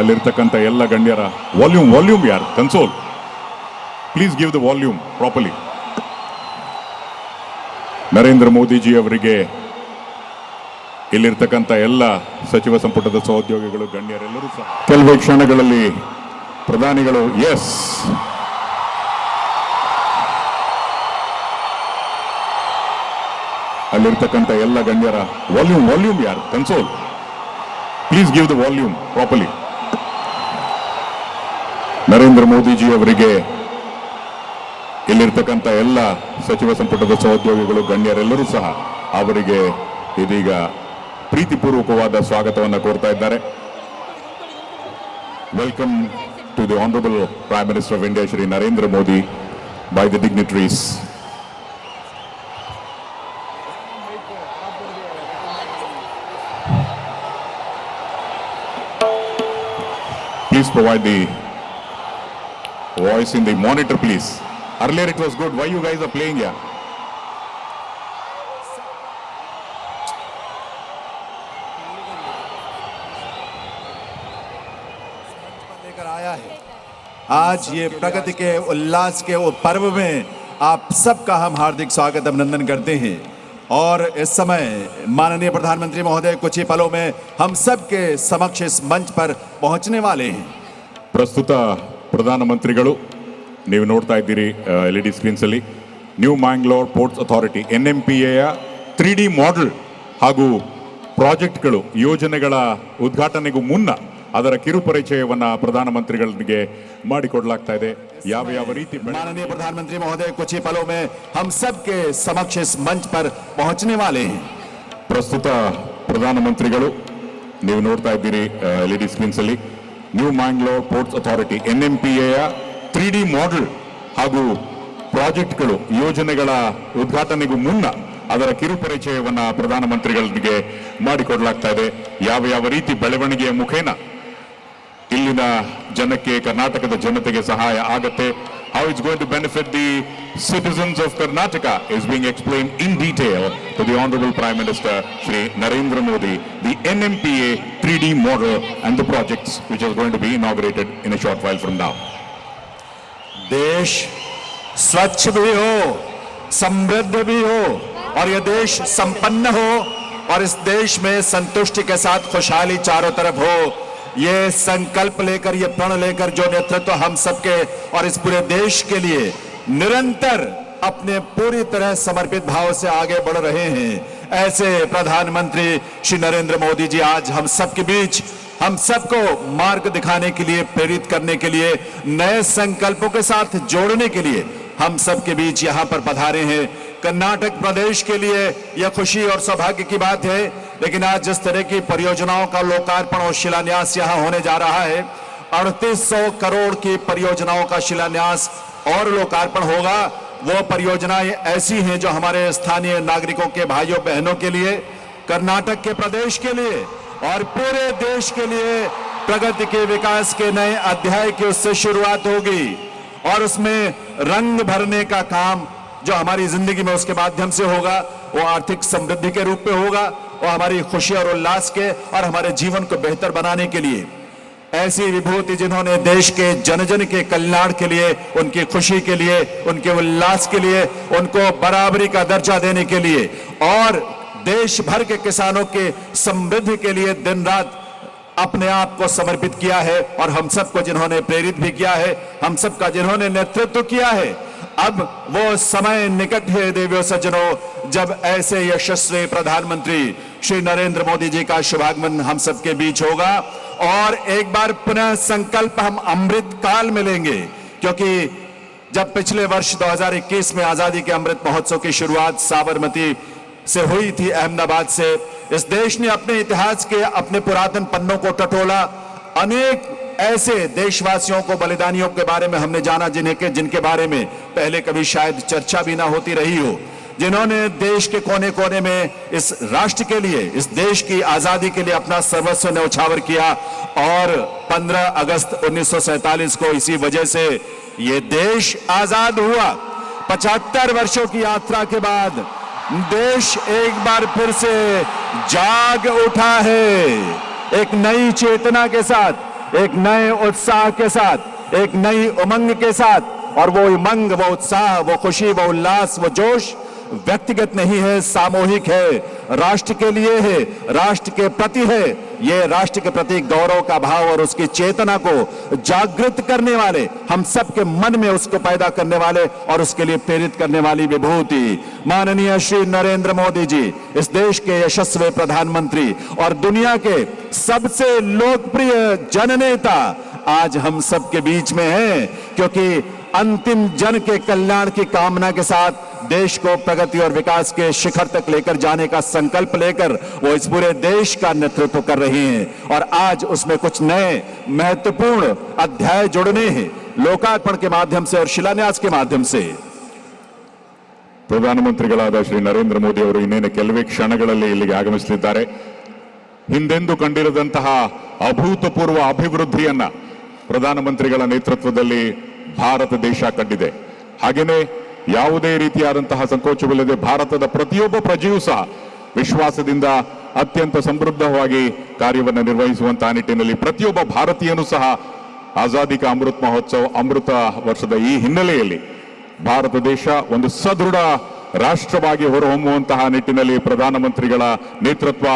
ಅಲ್ಲಿರ್ತಕ್ಕಂಥ ಎಲ್ಲ ಗಣ್ಯರ ವಾಲ್ಯೂಮ್ ಯಾರ್ console please give the volume properly. Narendra Modiji ಅವರಿಗೆ ಇಲ್ಲಿರ್ತಕ್ಕಂಥ ಎಲ್ಲ ಸಚಿವ ಸಂಪುಟದ ಸಹೋದ್ಯೋಗಿಗಳು ಗಣ್ಯರೆಲ್ಲರೂ ಸಹ ಕೆಲವೇ ಕ್ಷಣಗಳಲ್ಲಿ ಪ್ರಧಾನಿಗಳು ಅಲ್ಲಿರ್ತಕ್ಕಂಥ ಎಲ್ಲ ಗಣ್ಯರ ವಾಲ್ಯೂಮ್ ಯಾರ್ console please give the volume properly. Narendra Modiji ಅವರಿಗೆ ಇಲ್ಲಿರ್ತಕ್ಕಂಥ ಎಲ್ಲ ಸಚಿವ ಸಂಪುಟದ ಸಹೋದ್ಯೋಗಿಗಳು ಗಣ್ಯರೆಲ್ಲರೂ ಸಹ ಅವರಿಗೆ ಇದೀಗ ಪ್ರೀತಿಪೂರ್ವಕವಾದ ಸ್ವಾಗತವನ್ನು ಕೋರ್ತಾ ಇದ್ದಾರೆ. Welcome to the honourable prime minister of India Shri Narendra Modi by the dignitaries. Please provide the voice in the monitor, please. Earlier it was good. Why you guys are playing here? लेकर आया है आज ये प्रगति के उल्लास के पर्व में आप सबका हम हार्दिक स्वागत अभिनंदन करते हैं। और इस समय माननीय प्रधानमंत्री महोदय कुछ ही पलों में हम सब के समक्ष इस मंच पर पहुंचने वाले हैं. ಪ್ರಸ್ತುತ ಪ್ರಧಾನಮಂತ್ರಿಗಳು ನೀವು ನೋಡ್ತಾ ಇದ್ದೀರಿ LED ಸ್ಕ್ರೀನ್ಸ್ ಅಲ್ಲಿ ನ್ಯೂ ಮ್ಯಾಂಗ್ಳೂರ್ ಪೋರ್ಟ್ಸ್ ಅಥಾರಿಟಿ NMPAಯ 3D ಮಾಡೆಲ್ ಹಾಗೂ ಪ್ರಾಜೆಕ್ಟ್ಗಳು ಯೋಜನೆಗಳ ಉದ್ಘಾಟನೆಗೂ ಮುನ್ನ ಅದರ ಕಿರುಪರಿಚಯವನ್ನ ಪ್ರಧಾನಮಂತ್ರಿಗಳಿಗೆ ಮಾಡಿಕೊಡಲಾಗ್ತಾ ಇದೆ. ಯಾವ ರೀತಿ माननीय प्रधानमंत्री महोदय कुछ ही पलों में हम सब के समक्ष इस मंच पर पहुंचने वाले हैं. ಪ್ರಸ್ತುತ ಪ್ರಧಾನಮಂತ್ರಿಗಳು ನೀವು ನೋಡ್ತಾ ಇದ್ದೀರಿ LED ಸ್ಕ್ರೀನ್ಸ್ ಅಲ್ಲಿ ನ್ಯೂ ಮ್ಯಾಂಗ್ಳೂರ್ ಪೋರ್ಟ್ಸ್ ಅಥಾರಿಟಿ NMPAಯ 3D ಮಾಡೆಲ್ ಹಾಗೂ ಪ್ರಾಜೆಕ್ಟ್ಗಳು ಯೋಜನೆಗಳ ಉದ್ಘಾಟನೆಗೂ ಮುನ್ನ ಅದರ ಕಿರುಪರಿಚಯವನ್ನ ಪ್ರಧಾನಮಂತ್ರಿಗಳಿಗೆ ಮಾಡಿಕೊಡಲಾಗ್ತಾ ಇದೆ. ಯಾವ ರೀತಿ ಬೆಳವಣಿಗೆಯ ಮುಖೇನ ಇಲ್ಲಿನ ಜನಕ್ಕೆ ಕರ್ನಾಟಕದ ಜನತೆಗೆ ಸಹಾಯ ಆಗುತ್ತೆ, how it's going to benefit the citizens of Karnataka is being explained in detail to the Honorable Prime Minister Shri Narendra Modi, the NMPA 3D model and the projects which are going to be inaugurated in a short while from now. देश स्वच्छ भी हो, समृद्ध भी हो और यह देश संपन्न हो और इस देश में संतुष्टि के साथ खुशहाली चारों तरफ हो, ये संकल्प लेकर ये प्रण लेकर जो नेतृत्व हम सबके और इस पूरे देश के लिए निरंतर अपने पूरी तरह समर्पित भाव से आगे बढ़ रहे हैं, ऐसे प्रधानमंत्री श्री नरेंद्र मोदी जी आज हम सबके बीच हम सबको मार्ग दिखाने के लिए, प्रेरित करने के लिए, नए संकल्पों के साथ जोड़ने के लिए हम सबके बीच यहाँ पर पधारे हैं. कर्नाटक प्रदेश के लिए यह खुशी और सौभाग्य की बात है, लेकिन आज जिस तरह की परियोजनाओं का लोकार्पण और शिलान्यास यहाँ होने जा रहा है, 3800 करोड़ की परियोजनाओं का शिलान्यास और लोकार्पण होगा. वो परियोजनाएं ऐसी हैं जो हमारे स्थानीय नागरिकों के भाइयों बहनों के लिए, कर्नाटक के प्रदेश के लिए और पूरे देश के लिए प्रगति के विकास के नए अध्याय की उससे शुरुआत होगी और उसमें रंग भरने का काम जो हमारी जिंदगी में उसके माध्यम से होगा वो आर्थिक समृद्धि के रूप में होगा और हमारी खुशी और उल्लास के और हमारे जीवन को बेहतर बनाने के लिए ऐसी विभूति जिन्होंने देश के जन जन के कल्याण के लिए, उनकी खुशी के लिए, उनके उल्लास के लिए, उनको बराबरी का दर्जा देने के लिए और देश भर के किसानों के समृद्धि के लिए दिन रात अपने आप को समर्पित किया है और हम सबको जिन्होंने प्रेरित भी किया है, हम सबका जिन्होंने नेतृत्व किया है. अब वो समय निकट है देवियों सज्जनों जब ऐसे यशस्वी प्रधानमंत्री श्री नरेंद्र मोदी जी का शुभागमन हम सबके बीच होगा और एक बार पुनः संकल्प हम अमृत काल में लेंगे, क्योंकि जब पिछले वर्ष 2021 में आजादी के अमृत महोत्सव की शुरुआत साबरमती से हुई थी, अहमदाबाद से, इस देश ने अपने इतिहास के अपने पुरातन पन्नों को टटोला. अनेक ऐसे देशवासियों को, बलिदानियों के बारे में हमने जाना जिनके बारे में पहले कभी शायद चर्चा भी ना होती रही हो, जिन्होंने देश के कोने कोने में इस राष्ट्र के लिए, इस देश की आजादी के लिए अपना सर्वस्व न्यौछावर किया और 15 अगस्त 1947 को इसी वजह से ये देश आजाद हुआ. 75 वर्षों की यात्रा के बाद देश एक बार फिर से जाग उठा है. एक नई चेतना के साथ, एक नए उत्साह के साथ, एक नई उमंग के साथ। और वो उमंग, वो उत्साह, वो खुशी, वो उल्लास, वो जोश व्यक्तिगत नहीं है, सामूहिक है, राष्ट्र के लिए है, राष्ट्र के प्रति है। ये राष्ट्र के प्रति गौरव का भाव और उसकी चेतना को जागृत करने वाले, हम सबके मन में उसको पैदा करने वाले और उसके लिए प्रेरित करने वाली विभूति माननीय श्री नरेंद्र मोदी जी, इस देश के यशस्वी प्रधानमंत्री और दुनिया के सबसे लोकप्रिय जननेता आज हम सबके बीच में हैं, क्योंकि अंतिम जन के कल्याण की कामना के साथ देश को प्रगति और विकास के शिखर तक लेकर जाने का संकल्प लेकर वो इस पूरे देश का नेतृत्व कर रही हैं। और आज उसमें कुछ नए महत्वपूर्ण अध्याय जुड़ने हैं लोकार्पण के माध्यम से और शिलान्यास के माध्यम से। ಪ್ರಧಾನಮಂತ್ರಿಗಳಾದ ಶ್ರೀ ನರೇಂದ್ರ ಮೋದಿ ಅವರು ಇನ್ನೇನು ಕೆಲವೇ ಕ್ಷಣಗಳಲ್ಲಿ ಇಲ್ಲಿಗೆ ಆಗಮಿಸಲಿದ್ದಾರೆ. ಹಿಂದೆಂದೂ ಕಂಡಿರದಂತಹ ಅಭೂತಪೂರ್ವ ಅಭಿವೃದ್ಧಿಯನ್ನ ಪ್ರಧಾನಮಂತ್ರಿಗಳ ನೇತೃತ್ವದಲ್ಲಿ ಭಾರತ ದೇಶ ಕಂಡಿದೆ. ಹಾಗೇನೆ ಯಾವುದೇ ರೀತಿಯಾದಂತಹ ಸಂಕೋಚವಿಲ್ಲದೆ ಭಾರತದ ಪ್ರತಿಯೊಬ್ಬ ಪ್ರಜೆಯೂ ಸಹ ವಿಶ್ವಾಸದಿಂದ ಅತ್ಯಂತ ಸಮೃದ್ಧವಾಗಿ ಕಾರ್ಯವನ್ನು ನಿರ್ವಹಿಸುವಂತಹ ನಿಟ್ಟಿನಲ್ಲಿ ಪ್ರತಿಯೊಬ್ಬ ಭಾರತೀಯನೂ ಸಹ ಆಜಾದಿ ಕಾ ಅಮೃತ ಮಹೋತ್ಸವ ಅಮೃತ ವರ್ಷದ ಈ ಹಿನ್ನೆಲೆಯಲ್ಲಿ ಭಾರತ ದೇಶ ಒಂದು ಸದೃಢ ರಾಷ್ಟ್ರವಾಗಿ ಹೊರಹೊಮ್ಮುವಂತಹ ನಿಟ್ಟಿನಲ್ಲಿ ಪ್ರಧಾನಮಂತ್ರಿಗಳ ನೇತೃತ್ವ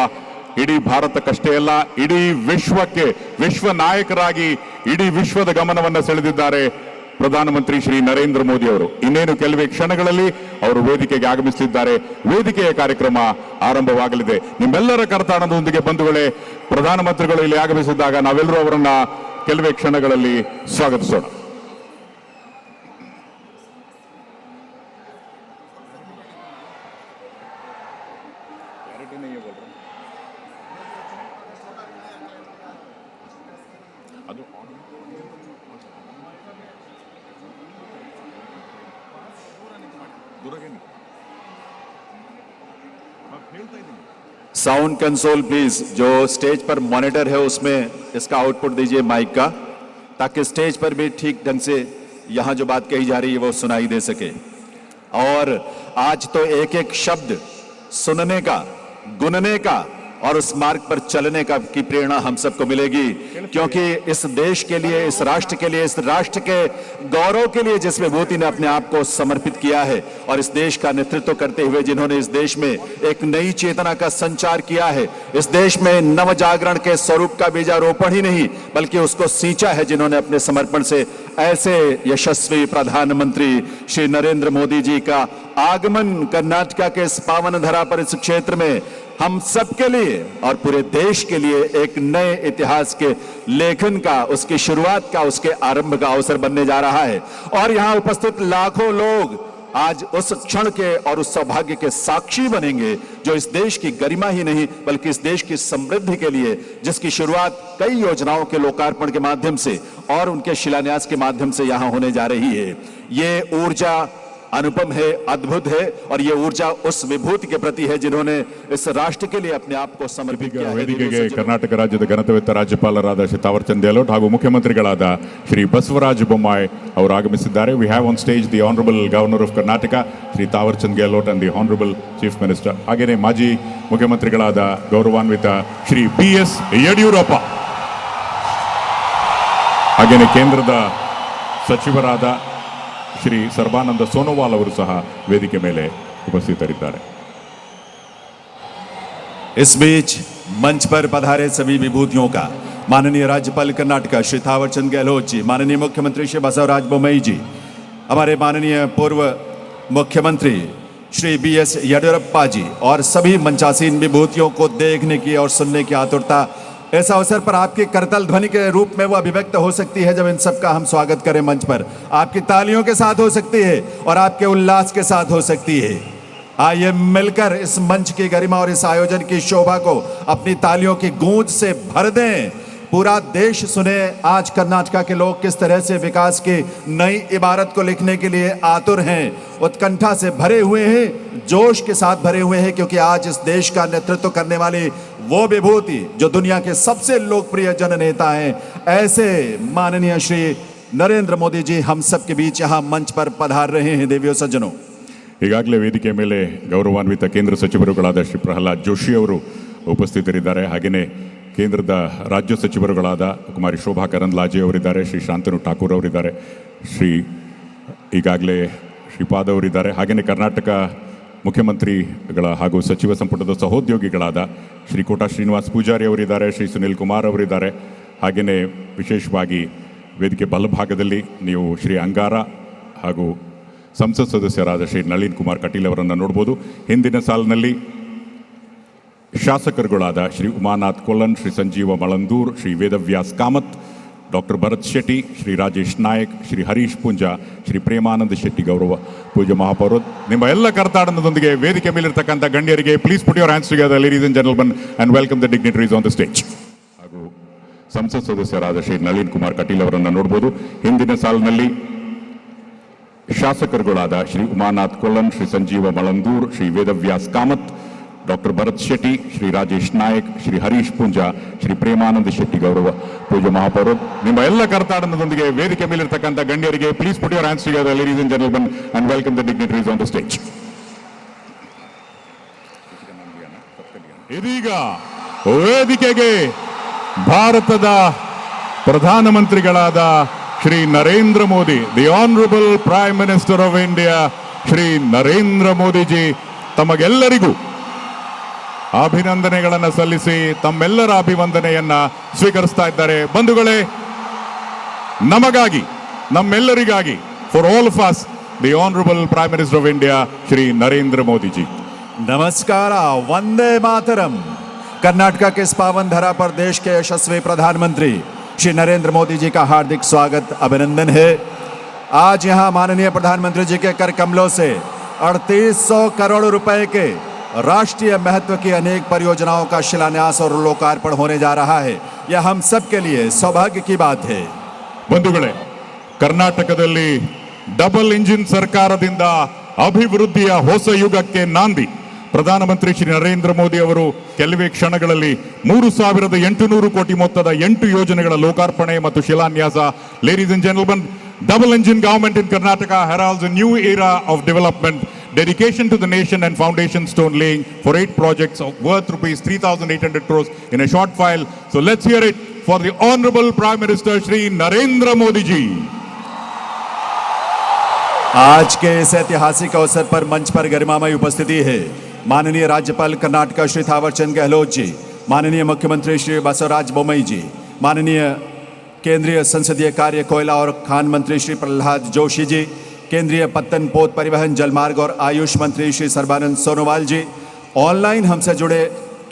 ಇಡೀ ಭಾರತಕ್ಕಷ್ಟೇ ಅಲ್ಲ, ಇಡೀ ವಿಶ್ವಕ್ಕೆ ವಿಶ್ವ ನಾಯಕರಾಗಿ ಇಡೀ ವಿಶ್ವದ ಗಮನವನ್ನು ಸೆಳೆದಿದ್ದಾರೆ ಪ್ರಧಾನಮಂತ್ರಿ ಶ್ರೀ ನರೇಂದ್ರ ಮೋದಿ ಅವರು. ಇನ್ನೇನು ಕೆಲವೇ ಕ್ಷಣಗಳಲ್ಲಿ ಅವರು ವೇದಿಕೆಗೆ ಆಗಮಿಸಲಿದ್ದಾರೆ. ವೇದಿಕೆಯ ಕಾರ್ಯಕ್ರಮ ಆರಂಭವಾಗಲಿದೆ. ನಿಮ್ಮೆಲ್ಲರ ಕರತಾಡನದೊಂದಿಗೆ ಬಂಧುಗಳೇ, ಪ್ರಧಾನಮಂತ್ರಿಗಳು ಇಲ್ಲಿ ಆಗಮಿಸಿದಾಗ ನಾವೆಲ್ಲರೂ ಅವರನ್ನ ಕೆಲವೇ ಕ್ಷಣಗಳಲ್ಲಿ ಸ್ವಾಗತಿಸೋಣ. साउंड कंसोल प्लीज, जो स्टेज पर मॉनिटर है उसमें इसका आउटपुट दीजिए माइक का, ताकि स्टेज पर भी ठीक ढंग से यहां जो बात कही जा रही है वो सुनाई दे सके। और आज तो एक एक शब्द सुनने का, गुनने का और उस मार्ग पर चलने का की प्रेरणा हम सबको मिलेगी, क्योंकि इस देश के लिए, इस राष्ट्र के लिए, इस राष्ट्र के गौरव के लिए जिस विभूति ने अपने आप को समर्पित किया है और इस देश का नेतृत्व करते हुए जिन्होंने इस देश में एक नई चेतना का संचार किया है, इस देश में नव जागरण के स्वरूप का बीजारोपण ही नहीं बल्कि उसको सींचा है, जिन्होंने अपने समर्पण से ऐसे यशस्वी प्रधानमंत्री श्री नरेंद्र मोदी जी का आगमन कर्नाटक के इस पावन धरा पर, इस क्षेत्र में हम सबके लिए और पूरे देश के लिए एक नए इतिहास के लेखन का, उसकी शुरुआत का, उसके आरंभ का अवसर बनने जा रहा है। और यहां उपस्थित लाखों लोग आज उस क्षण के और उस सौभाग्य के साक्षी बनेंगे जो इस देश की गरिमा ही नहीं बल्कि इस देश की समृद्धि के लिए, जिसकी शुरुआत कई योजनाओं के लोकार्पण के माध्यम से और उनके शिलान्यास के माध्यम से यहां होने जा रही है। ये ऊर्जा अनुपम है, अद्भुत है और ये ऊर्जा उस विभूति के प्रति है जिन्होंने इस राष्ट्र के लिए अपने आप को समर्पित किया है। ವೇದಿಕೆಗೆ ಕರ್ನಾಟಕ ರಾಜ್ಯದ ಘನತೆವೆತ್ತ ರಾಜ್ಯಪಾಲರಾದ ಶ್ರೀ ತಾವರ್ಚಂದ್ ಗೆಹ್ಲೋಟ್ ಹಾಗೂ ಮುಖ್ಯಮಂತ್ರಿಗಳಾದ ಶ್ರೀ ಬಸವರಾಜ ಬೊಮ್ಮಾಯಿ ಅವರು ಆಗಮಿಸಿದ್ದಾರೆ. We have on stage the honourable governor of Karnataka Shri Thaawarchand Gehlot and the honourable chief minister. ಹಾಗೆಯೇ ಮಾಜಿ ಮುಖ್ಯಮಂತ್ರಿಗಳಾದ ಗೌರವಾನ್ವಿತ ಶ್ರೀ BS ಯಡಿಯೂರಪ್ಪ, ಹಾಗೆಯೇ ಕೇಂದ್ರದ ಸಚಿವರಾದ श्री सर्बानंद सोनोवाल ಅವರು ಸಹ ವೇದಿಕೆ ಮೇಲೆ ಉಪಸ್ಥಿತರಿದ್ದಾರೆ. इस बीच मंच पर पधारे सभी विभूतियों का माननीय राज्यपाल कर्नाटक श्री थावरचंद गहलोत जी, माननीय मुख्यमंत्री श्री बसवराज बोम्मई जी, हमारे माननीय पूर्व मुख्यमंत्री श्री BS येडियुरप्पा जी और सभी मंचासीन विभूतियों को देखने की और सुनने की आतुरता इस अवसर पर आपकी करतल ध्वनि के रूप में वो अभिव्यक्त हो सकती है जब इन सबका हम स्वागत करें मंच पर। आपकी तालियों के साथ हो सकती है और आपके उल्लास के साथ हो सकती है। आइए मिलकर इस मंच की गरिमा और इस आयोजन की शोभा को अपनी तालियों की गूंज से भर दें। पूरा देश सुने आज कर्नाटक के लोग किस तरह से विकास की नई इबारत को लिखने के लिए आतुर हैं, उत्कंठा से भरे हुए हैं, जोश के साथ भरे हुए हैं, क्योंकि आज इस देश का नेतृत्व करने वाली वो विभूति जो दुनिया के सबसे लोकप्रिय जननेता हैं, ऐसे माननीय श्री नरेंद्र मोदी जी हम सबके बीच यहाँ मंच पर पधार रहे हैं। देवियों सज्जनों, ಈಗಾಗಲೇ ವೇದಿಕೆ ಮೇಲೆ ಗೌರವಾನ್ವಿತ ಕೇಂದ್ರ ಸಚಿವರುಗಳಾದ ಶ್ರೀ ಪ್ರಹ್ಲಾದ್ ಜೋಶಿ ಅವರು ಉಪಸ್ಥಿತರಿದ್ದಾರೆ. ಹಾಗೆಯೇ ಕೇಂದ್ರದ ರಾಜ್ಯ ಸಚಿವರುಗಳಾದ ಕುಮಾರಿ ಶೋಭಾ ಕರಂದ್ಲಾಜೆ ಅವರಿದ್ದಾರೆ, ಶ್ರೀ ಶಾಂತನು ಠಾಕೂರ್ ಅವರಿದ್ದಾರೆ, ಈಗಾಗಲೇ ಶ್ರೀಪಾದ್ ಅವರಿದ್ದಾರೆ. ಹಾಗೆಯೇ ಕರ್ನಾಟಕ ಮುಖ್ಯಮಂತ್ರಿಗಳ ಹಾಗೂ ಸಚಿವ ಸಂಪುಟದ ಸಹೋದ್ಯೋಗಿಗಳಾದ ಶ್ರೀ ಕೋಟಾ ಶ್ರೀನಿವಾಸ್ ಪೂಜಾರಿ ಅವರಿದ್ದಾರೆ, ಶ್ರೀ ಸುನಿಲ್ ಕುಮಾರ್ ಅವರಿದ್ದಾರೆ. ಹಾಗೆಯೇ ವಿಶೇಷವಾಗಿ ವೇದಿಕೆ ಬಲಭಾಗದಲ್ಲಿ ನೀವು ಶ್ರೀ ಅಂಗಾರ ಹಾಗೂ ಸಂಸತ್ ಸದಸ್ಯರಾದ ಶ್ರೀ ನಳಿನ್ ಕುಮಾರ್ ಕಟೀಲ್ ಅವರನ್ನು ನೋಡ್ಬೋದು. ಹಿಂದಿನ ಸಾಲಿನಲ್ಲಿ ಶಾಸಕರುಗಳಾದ ಶ್ರೀ ಉಮಾನಾಥ್ ಕೊಲ್ಲನ್, ಶ್ರೀ ಸಂಜೀವ ಮಳಂದೂರ್, ಶ್ರೀ ವೇದವ್ಯಾಸ್ ಕಾಮತ್, ಡಾಕ್ಟರ್ ಭರತ್ ಶೆಟ್ಟಿ, ಶ್ರೀ ರಾಜೇಶ್ ನಾಯಕ್, ಶ್ರೀ ಹರೀಶ್ ಪುಂಜಾ, ಶ್ರೀ ಪ್ರೇಮಾನಂದ ಶೆಟ್ಟಿ ಗೌರವ ಪೂಜ್ಯ ಮಹಾಪೌರ, ನಿಮ್ಮ ಎಲ್ಲ ಕರ್ತಾಡನದೊಂದಿಗೆ ವೇದಿಕೆ ಮೇಲಿರ್ತಕ್ಕಂಥ ಗಣ್ಯರಿಗೆ please put your hands together ladies and gentleman and welcome the dignitaries on the stage. ಹಾಗೂ ಸಂಸತ್ ಸದಸ್ಯರಾದ ಶ್ರೀ ನಳಿನ್ ಕುಮಾರ್ ಕಟೀಲ್ ಅವರನ್ನು ನೋಡ್ಬೋದು. ಹಿಂದಿನ ಸಾಲಿನಲ್ಲಿ ಶಾಸಕರುಗಳಾದ ಶ್ರೀ ಉಮಾನಾಥ್ ಕೊಲ್ಲನ್, ಶ್ರೀ ಸಂಜೀವ ಮಳಂದೂರ್, ಶ್ರೀ ವೇದವ್ಯಾಸ್ ಕಾಮತ್, ಡಾಕ್ಟರ್ ಭರತ್ ಶೆಟ್ಟಿ, ಶ್ರೀ ರಾಜೇಶ್ ನಾಯಕ್, ಶ್ರೀ ಹರೀಶ್ ಪುಂಜಾ, ಶ್ರೀ ಪ್ರೇಮಾನಂದ ಶೆಟ್ಟಿ ಗೌರವ ಪೂಜ್ಯ ಮಹಾಪೌರ, ನಿಮ್ಮ ಎಲ್ಲ ಕರ್ತಾಡನದೊಂದಿಗೆ ವೇದಿಕೆ ಮೇಲಿರ್ತಕ್ಕಂಥ ಗಣ್ಯರಿಗೆ please put your hands together ladies and gentleman and welcome the dignitaries on the stage. ಇದೀಗ ವೇದಿಕೆಗೆ ಭಾರತದ ಪ್ರಧಾನಮಂತ್ರಿಗಳಾದ Shri Narendra Modi, the honourable prime minister of India Shri Narendra Modiji ತಮಗೆಲ್ಲರಿಗೂ ಅಭಿನಂದನೆಗಳನ್ನು ಸಲ್ಲಿಸಿ ತಮ್ಮೆಲ್ಲರ ಅಭಿವಂದನೆಯನ್ನ ಸ್ವೀಕರಿಸ್ತಾ ಇದ್ದಾರೆ. ಬಂಧುಗಳೇ, ನಮಗಾಗಿ, ನಮ್ಮೆಲ್ಲರಿಗಾಗಿ, for all of us, the honourable prime minister of India Shri Narendra Modiji. नमस्कार, वंदे मातरम। कर्नाटका के इस पावन धरा पर देश के यशस्वी प्रधानमंत्री श्री नरेंद्र मोदी जी का हार्दिक स्वागत, अभिनंदन है। आज यहाँ माननीय प्रधानमंत्री जी के कर कमलों से 3800 करोड़ रुपए के राष्ट्रीय महत्व की अनेक परियोजनाओं का शिलान्यास और लोकार्पण होने जा रहा है। यह हम सब के लिए सौभाग्य की बात है। ಬಂಧುಗಳೇ, ಕರ್ನಾಟಕದಲ್ಲಿ ಡಬಲ್ ಇಂಜಿನ್ ಸರ್ಕಾರದಿಂದ ಅಭಿವೃದ್ಧಿಯ ಹೊಸ ಯುಗಕ್ಕೆ ನಾಂದಿ ಪ್ರಧಾನಮಂತ್ರಿ ಶ್ರೀ ನರೇಂದ್ರ ಮೋದಿ ಅವರು ಕೆಲವೇ ಕ್ಷಣಗಳಲ್ಲಿ 3800 ಕೋಟಿ ಮೊತ್ತದ 8 ಯೋಜನೆಗಳ ಲೋಕಾರ್ಪಣೆ ಮತ್ತು ಶಿಲಾನ್ಯಾಸ. Ladies and gentleman, double engine government in Karnataka heralds a new era of development, dedication to the nation and foundation stone laying for 8 projects worth rupees 3,800 crores in a short while. So let's hear it for the Honorable Prime Minister Shri Narendra Modi ji. आज के इस ऐतिहासिक अवसर पर मंच पर गरिमामय उपस्थिति है माननीय राज्यपाल कर्नाटक श्री थावरचंद गहलोत जी, माननीय मुख्यमंत्री श्री बसवराज बोम्मई जी, माननीय केंद्रीय संसदीय कार्य, कोयला और खान मंत्री श्री प्रहलाद जोशी जी, केंद्रीय पत्तन पोत परिवहन, जलमार्ग और आयुष मंत्री श्री सर्बानंद सोनोवाल जी, ऑनलाइन हमसे जुड़े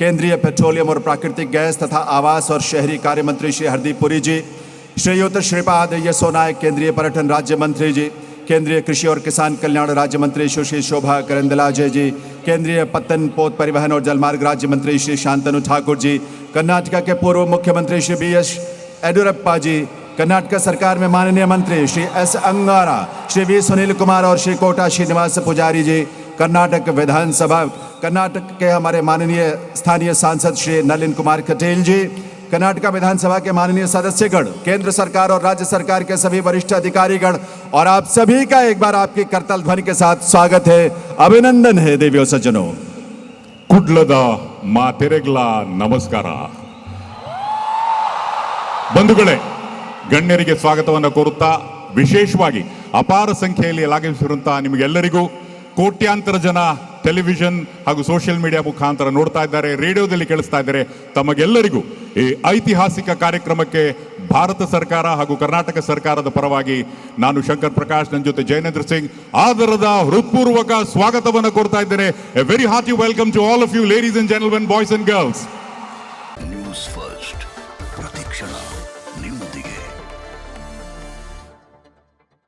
केंद्रीय पेट्रोलियम और प्राकृतिक गैस तथा आवास और शहरी कार्य मंत्री श्री हरदीप पुरी जी, श्रीयुत श्रीपाद यसो नायक केंद्रीय पर्यटन राज्य मंत्री जी, केंद्रीय कृषि और किसान कल्याण राज्य मंत्री सुश्री शोभा करंदलाजे जी, केंद्रीय पत्तन पोत परिवहन और जलमार्ग राज्य मंत्री श्री शांतनु ठाकुर जी, कर्नाटक के पूर्व मुख्यमंत्री श्री BS येडियुरप्पा जी, कर्नाटक सरकार में माननीय मंत्री श्री S अंगारा, श्री V सुनील कुमार और श्री कोटा श्रीनिवास पुजारी जी, कर्नाटक विधानसभा, कर्नाटक के हमारे माननीय स्थानीय सांसद श्री नलिन कुमार कटील जी, कर्नाटक विधानसभा के माननीय सदस्यगण, केंद्र सरकार और राज्य सरकार के सभी वरिष्ठ अधिकारीगण, और आप सभी का एक बार आपकी करताल ध्वनि के साथ स्वागत है, अभिनंदन है देवियों सज्जनों। ಕುಡ್ಲದ ಮಾತೆರೆಗ್ಲ ನಮಸ್ಕಾರ. ಬಂಧುಗಳೇ, ಗಣ್ಯರಿಗೆ ಸ್ವಾಗತವನ್ನು ಕೋರುತ್ತಾ ವಿಶೇಷವಾಗಿ ಅಪಾರ ಸಂಖ್ಯೆಯಲ್ಲಿ ಆಗಮಿಸಿರುವಂತಹ ನಿಮಗೆಲ್ಲರಿಗೂ, ಕೋಟ್ಯಾಂತರ ಜನ ಟೆಲಿವಿಷನ್ ಹಾಗೂ ಸೋಷಿಯಲ್ ಮೀಡಿಯಾ ಮುಖಾಂತರ ನೋಡ್ತಾ ಇದ್ದಾರೆ, ರೇಡಿಯೋದಲ್ಲಿ ಕೇಳಿಸ್ತಾ ಇದ್ದಾರೆ, ತಮಗೆಲ್ಲರಿಗೂ ಈ ಐತಿಹಾಸಿಕ ಕಾರ್ಯಕ್ರಮಕ್ಕೆ ಭಾರತ ಸರ್ಕಾರ ಹಾಗೂ ಕರ್ನಾಟಕ ಸರ್ಕಾರದ ಪರವಾಗಿ ನಾನು ಶಂಕರ್ ಪ್ರಕಾಶ್, ನನ್ನ ಜೊತೆ ಜಯನೇಂದ್ರ ಸಿಂಗ್ ಆದರದ ಹೃತ್ಪೂರ್ವಕ ಸ್ವಾಗತವನ್ನು ಕೋರ್ತಾ ಇದ್ದೇನೆ. A very hearty welcome to all of you ladies and gentlemen, boys and girls. News first, ಪ್ರತಿಕ್ಷಣ ನಿಮ್ಮೊಂದಿಗೆ.